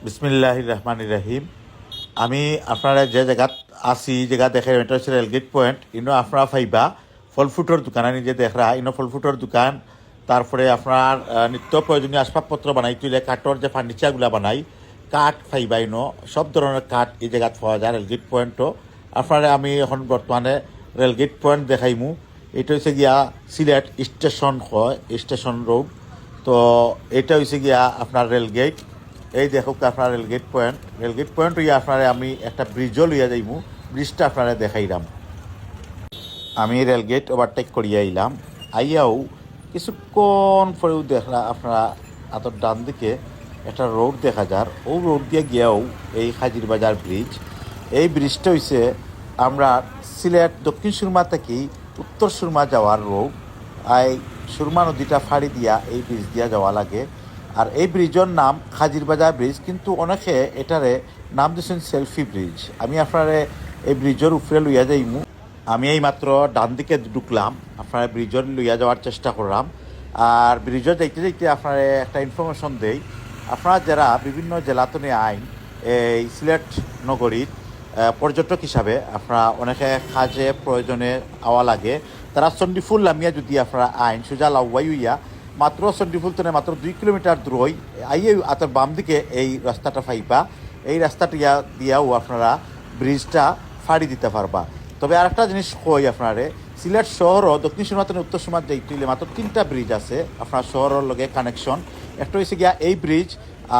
বিসমিল্লাহির রহমানির রহিম। আমি আপনারা যে জায়গাত আছি জায়গা দেখে এটা হচ্ছে রেলগেট পয়েন্ট। ইনো আপনারা ফাইবা ফল ফ্রুটের দোকান, আমি যে দেখরা ইনো ফল ফ্রুটের দোকান। তারপরে আপনার নিত্য প্রয়োজনীয় আসবাবপত্র বানাই তুলে কাঠর যে ফার্নিচারগুলো বানাই কাঠ ফাইবা ইনো সব ধরনের কাঠ এই জায়গাত পাওয়া যায় রেলগেট পয়েন্টও। আপনারা আমি এখন বর্তমানে রেলগেট পয়েন্ট দেখাইমু। এটা হচ্ছে গিয়া সিলেট স্টেশন হয়, স্টেশন রোড। তো এটা হচ্ছে গিয়া আপনার রেলগেট। এই দেখুক আপনার রেলগেট পয়েন্ট হইয়া আপনারা আমি একটা ব্রিজও লইয়া যাইমু। ব্রিজটা আপনারা দেখাইলাম। আমি রেলগেট ওভারটেক করিয়া আইলাম। আইয়াও কিছুক্ষণ পরেও দেখলা আপনারা আতর ডান দিকে একটা রোড দেখা যার। ও রোড দিয়ে গিয়াও এই হাজির বাজার ব্রিজ। এই ব্রিজটা হইছে আমরা সিলেট দক্ষিণ সুরমা থেকে উত্তর সুরমা যাওয়ার রোড। এই সুরমা নদীটা ফাড়ি দিয়া এই ব্রিজ দিয়া যাওয়া লাগে। আর এই ব্রিজের নাম হাজির বাজার ব্রিজ, কিন্তু অনেকে এটারে নাম দিয়েছেন সেলফি ব্রিজ। আমি আপনারে এই ব্রিজের উপরে লইয়া যাইমু। আমি এই মাত্র ডান দিকে ঢুকলাম, আপনার ব্রিজের লইয়া যাওয়ার চেষ্টা করলাম। আর ব্রিজে যাইতে যাইতে আপনার একটা ইনফরমেশন দেই। আপনারা যারা বিভিন্ন জেলাতনে আইন এই সিলেট নগরীর পর্যটক হিসাবে আপনারা অনেকে কাজে প্রয়োজনে আওয়া লাগে, তারা চণ্ডীফুল নামিয়া যদি আপনারা আইন সোজা লাউয়াই হইয়া মাত্র চণ্ডীফুল তনে মাত্র 2 কিলোমিটার দূরই আইয়ে আতর বাম দিকে এই রাস্তাটা পাইবা। এই রাস্তাটা দিয়াও আপনারা ব্রিজটা ফাড়ি দিতে পারবা। তবে আরেকটা জিনিস কই আপনারে, সিলেট শহরও দক্ষিণ সুরমা থেকে উত্তর সুরমা যাইতে মাত্র 3টা ব্রিজ আছে আপনার শহরের লগে কানেকশন। একটা হয়েছে গিয়া এই ব্রিজ,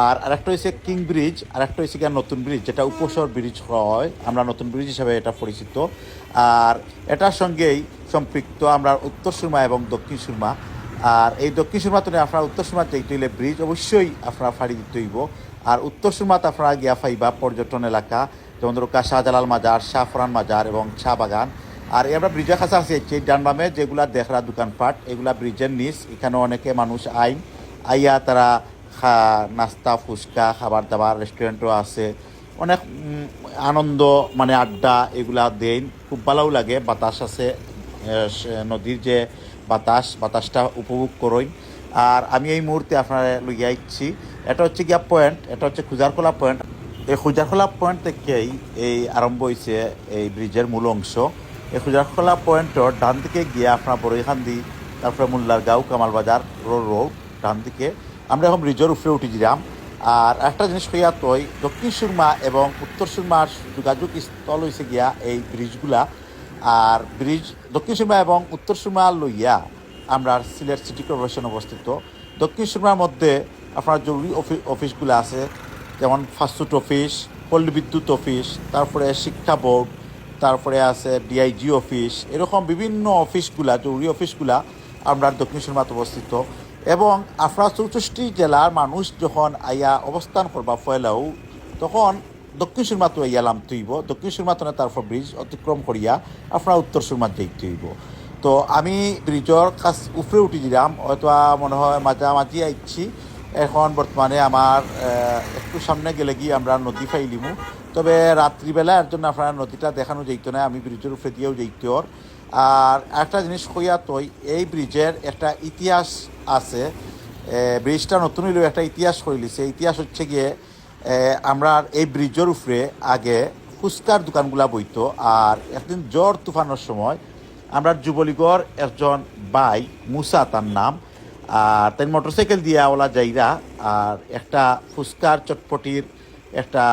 আর আরেকটা হয়েছে কিং ব্রিজ, আর একটা হয়েছে গিয়া নতুন ব্রিজ যেটা উপশহর ব্রিজ হয়, আমরা নতুন ব্রিজ হিসাবে এটা পরিচিত। আর এটার সঙ্গেই সম্পৃক্ত আমরা উত্তর সুরমা এবং দক্ষিণ সুরমা। আর এই দক্ষিণ সুরমাতে আপনার উত্তর সুরমা যাইতে হইলে ব্রিজ অবশ্যই আপনারা ফাড়ি দিতে হইব। আর উত্তর সুরমাতে আপনারা গিয়া ফাইবা পর্যটন এলাকা, যেমন ধরো শাহজালাল মাজার, শাহফরান মাজার এবং চা বাগান। আর আমরা ব্রিজের কাছে আসি ডান বামে যেগুলা দেখরা দোকানপাট, এগুলা ব্রিজের নিচ। এখানে অনেকে মানুষ আইয়া তারা নাস্তা ফুচকা খাবার দাবার রেস্টুরেন্টও আছে। অনেক আনন্দ মানে আড্ডা এগুলা দেন, খুব ভালোও লাগে। বাতাস আছে, নদীর যে বাতাসটা উপভোগ করই। আর আমি এই মুহূর্তে আপনারা লইয়া ইচ্ছি, এটা হচ্ছে গিয়া পয়েন্ট, এটা হচ্ছে খুজারখোলা পয়েন্ট। এই খুজারখোলা পয়েন্ট থেকেই এই আরম্ভ হয়েছে এই ব্রিজের মূল অংশ। এই খুজারখোলা পয়েন্টর ডান দিকে গিয়ে আপনার বড়ইখান্দি, তারপরে মোল্লার গাঁও, কামাল বাজার রোড ডান দিকে। আমরা এখন ব্রিজের উপরে উঠে দিলাম। আর একটা জিনিস হইয়া তৈ দক্ষিণ সুরমা এবং উত্তর সুরমার যোগাযোগ স্থল হয়েছে গিয়া এই ব্রিজগুলা। আর ব্রিজ দক্ষিণ সুরমা এবং উত্তর সুরমা লইয়া আমরা সিলেট সিটি কর্পোরেশন অবস্থিত। দক্ষিণ সুরমার মধ্যে আপনার জরুরি অফিসগুলো আছে, যেমন ফাস্টফুড অফিস, পল্লী বিদ্যুৎ অফিস, তারপরে শিক্ষা বোর্ড, তারপরে আছে ডিআইজি অফিস। এরকম বিভিন্ন অফিসগুলা, জরুরি অফিসগুলা আমরা দক্ষিণ সুরমাতে অবস্থিত। এবং আপনার 64 জেলার মানুষ যখন আইয়া অবস্থান করবা ফয়লাও, তখন দক্ষিণ সুরমাতে আইয়া নামতে হইব। দক্ষিণ সুরমাতে তারপর ব্রিজ অতিক্রম করিয়া আপনার উত্তর সুরমাত যাইতে হইব। তো আমি ব্রিজের কাছ উপরে উঠে দিলাম, হয়তো মনে হয় মাঝামাঝি আইছি। এখন বর্তমানে আমার একটু সামনে গেলে গিয়ে আমরা নদী ফাইলিমু। তবে রাত্রিবেলা এর জন্য আপনারা নদীটা দেখানো যাইতো না, আমি ব্রিজের উপরে দিয়েও যাইতে। আর একটা জিনিস কইয়া তৈ এই ব্রিজের একটা ইতিহাস আছে। ব্রিজটা নতুন হইলেও একটা ইতিহাস কইলিছে। ইতিহাস হচ্ছে গিয়ে আমরা এই ব্রিজের উপরে আগে ফুচকার দোকানগুলা বইতো। আর একদিন জ্বর তুফানোর সময় আমরা যুবলীগর একজন ভাই মুসা তার নাম, আর তাই মোটরসাইকেল দিয়ে ওলা যাইরা আর একটা ফুচকার চটপটির একটা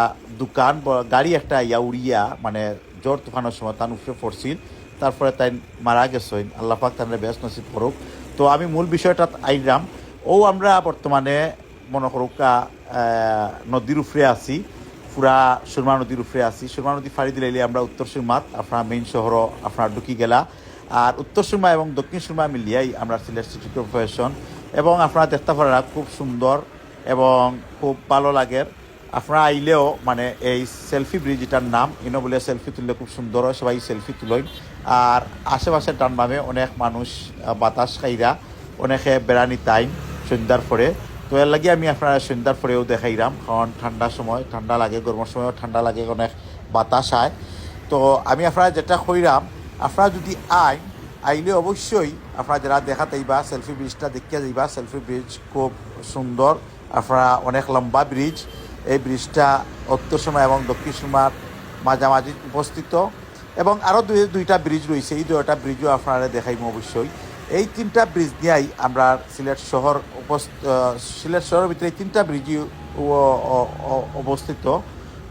দোকান গাড়ি একটা উড়িয়া মানে জ্বর তুফানোর সময় তার উপরে পড়ছিল। তারপরে তাই মারা গেছেন, আল্লাহ পাক তার বেশ নসিব করুক। তো আমি মূল বিষয়টা আইলাম। আমরা বর্তমানে মনে করুক নদীর উপরে আছি, পুরা সুরমা নদীর উপরে আছি। সুরমা নদী ফাড়ি দিলে আমরা উত্তর সুরমাত আপনার মেইন শহরও আপনার ঢুকি গেলা। আর উত্তর সুরমা এবং দক্ষিণ সুরমা মিলিয়াই আমরা সিলেট সিটি কর্পোরেশন। এবং আপনারা দেখতে পারা খুব সুন্দর এবং খুব ভালো লাগে। আপনারা আইলেও মানে এই সেলফি ব্রিজ এটার নাম ইনো বলে সেলফি তুললে খুব সুন্দর হয়, সবাই সেলফি তুলেন। আর আশেপাশের ডান বামে অনেক মানুষ বাতাস খাইরা, অনেকে বেড়ানি টাইম সন্ধ্যার পরে। তো এর লাগে আমি আপনারা সন্ধ্যার পরেও দেখাইলাম, কারণ ঠান্ডার সময় ঠান্ডা লাগে, গরমের সময়ও ঠান্ডা লাগে, অনেক বাতাস আয়। তো আমি আপনারা যেটা কইরাম, আপনারা যদি আইলে অবশ্যই আপনারা যারা দেখাতেইবা সেলফি ব্রিজটা দেখিয়া যাইবা। সেলফি ব্রিজ খুব সুন্দর, আপনারা অনেক লম্বা ব্রিজ। এই ব্রিজটা উত্তর সীমা এবং দক্ষিণ সীমার মাঝামাঝি অবস্থিত এবং আরও দুইটা ব্রিজ রয়েছে, এই দুইটা ব্রিজও আপনারা দেখাইব অবশ্যই। এই তিনটা ব্রিজ দিয়েই আমরা সিলেট শহরের ভিতরে এই তিনটা ব্রিজই অবস্থিত।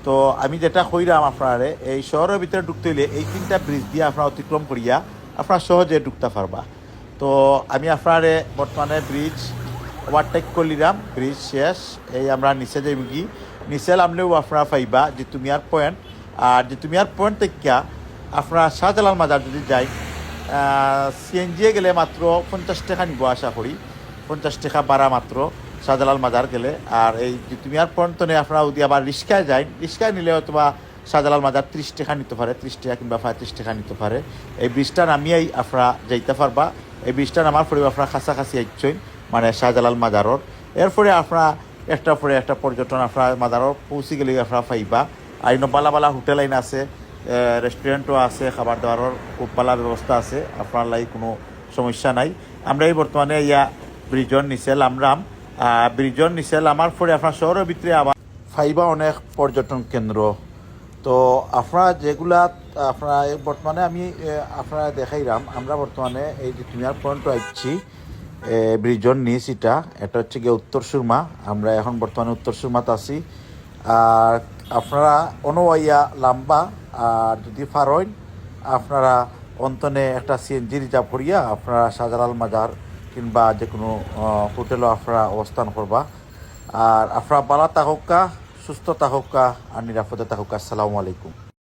তো আমি যেটা কইরাম আপনারে, এই শহরের ভিতরে ঢুকতে হইলে এই তিনটা ব্রিজ দিয়ে আপনারা অতিক্রম করিয়া আপনারা সহজে ঢুকতে পারবা। তো আমি আপনারে বর্তমানে ব্রিজ ওভারটেক করলিলাম, ব্রিজ শেষ, এই আমরা নিচে যাইব কি, নিচে নামলেও আপনারা পাইবা জিতুমিয়ার পয়েন্ট। আর জিতুমিয়ার পয়েন্ট থেকে আপনারা শাহজালাল মাজার যদি যাই, সিএনজিয়ে গেলে মাত্র 50 টাকা নিব আশা করি, 50 টাকা ভাড়া মাত্র শাহজালাল মাজার গেলে। আর এই জিতুমিয়ার পয়েন্ট তো আপনারা যদি আবার রিক্সায় যাই, রিক্সায় নিলে হয়তো বা শাহজালাল মাজার 30 টাকা নিতে পারে, 30 টাকা কিংবা 35 টাকা নিতে পারে। এই ব্রিজটা নামিয়েই আপনারা যাইতে পারবা। এই ব্রিজটা নামার পরে আপনারা কাছাকাছি আইছেন মানে শাহজালাল মাজারর। এরপরে আপনারা একটা পরে একটা পর্যটন আপনারা মাজারর পৌঁছে গেলে আপনারা পাইবা। আর বালা বালা হোটেল আইন আছে, রেস্টুরেন্টও আছে, খাবার দাবারের খুব ভালো ব্যবস্থা আছে, আপনার লাই কোনো সমস্যা নাই। আমরা এই বর্তমানে ইয়া ব্রিজর নিচে নামলাম। ব্রিজর নিচে নামার পরে আপনার শহরের ভিতরে আবার ফাইবা অনেক পর্যটন কেন্দ্র। তো আপনারা যেগুলা আপনারা বর্তমানে আমি আপনারা দেখাইলাম, আমরা বর্তমানে এই যে তুমিয়ার পয়েন্ট আসছি ব্রিজর নিচ, এটা হচ্ছে গিয়ে উত্তর সুরমা। আমরা এখন বর্তমানে উত্তর সুরমাতে আছি। আর আপনারা অনুয়াইয়া লাম্বা, আর যদি পারেন আপনারা অন্তনে একটা সিএনজি রিজার্ভ করিয়া আপনারা শাহজালাল মাজার কিংবা যে কোনো হোটেলও আপনারা অবস্থান করবা। আর আপনারা ভালো থাকুকা, সুস্থ থাকুকা আর নিরাপদে থাকুকা। আসসালামু আলাইকুম।